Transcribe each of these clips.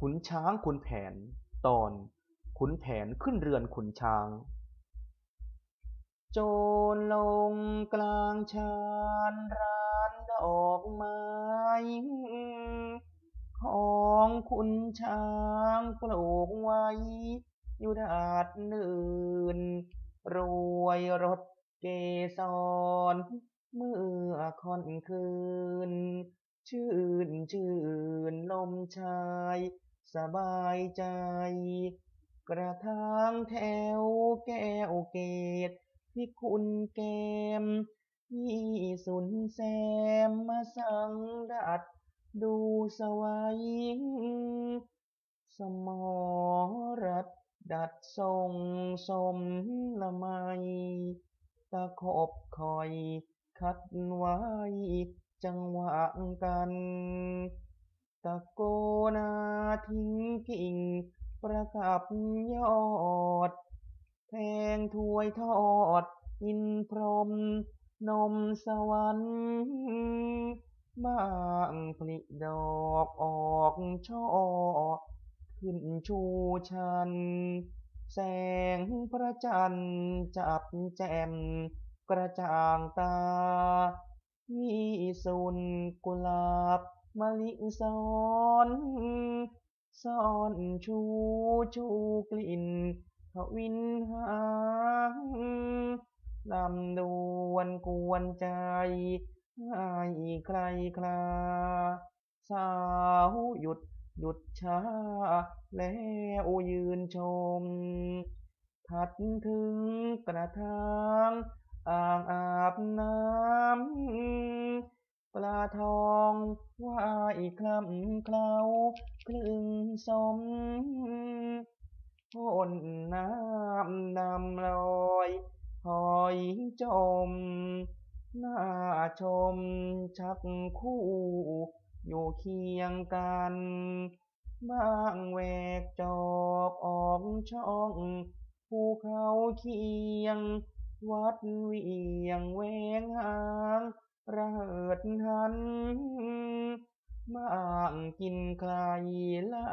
ขุนช้างขุนแผนตอนขุนแผนขึ้นเรือนขุนช้างโจรลงกลางชานร้านดอกไม้ของขุนช้างปลูกไว้อยู่ดาดนื่นรวยรสเกสรเมื่อค่อนคืนชื่นลมชายสบายใจกระทางแถวแก้วเกตที่คุณแกมยี่สุนแซมมาสังดัดดูสวัยสมรัดดัดทรงสมละไมตะขบคอยคัดไว้จังหวะกันตะโกนาทิ้งกิ่งประกับยอดแทงถวยทอดอินพรหมนมสวรรค์บ้างผลิดอกออกช่อขึ้นชูชันแสงพระจันทร์จับแจ่มกระจ่างตาวิสุนกุหลาบมะลิซ้อนซ่อนชูกลิ่นทวินหางลำดวนกวนใจให้ใครคลาสาวหยุดช้าแล้วยืนชมถัดถึงกระทางอ่างอาบน้ำปลาทองว่ายคลำเคล้าคลึงสมพ่นน้ำดำลอยหอยจมน่าชมชักคู่อยู่เคียงกันบ้างแหวกจอกออกช่องภูเขาเคียงวัดเวียงแวงหางระเหิดหันบ้างกินใครไล่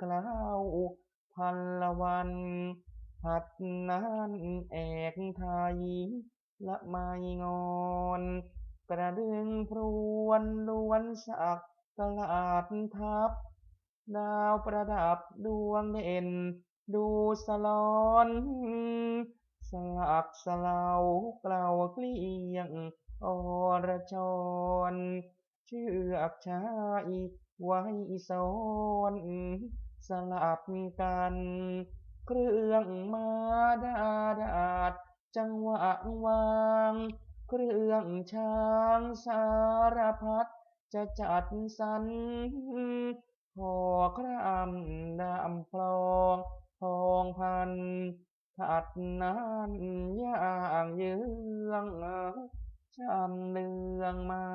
คล้าวพันละวันหัดนั้นแอกไทยละไม่งอนกระดึงพรวนล้วนสักตลาดทับดาวประดับดวงเด่นดูสลอนสลักสลาวเกลาเกลี้ยงอรชรเชือกชายไว้ซ้อนสลับกันเครื่องมาดาดจังหวะวางเครื่องช้างสารพัดจะจัดสรรพอครำดำพลองทองพันถัดนั้นย่างเยืองชำเลืองมา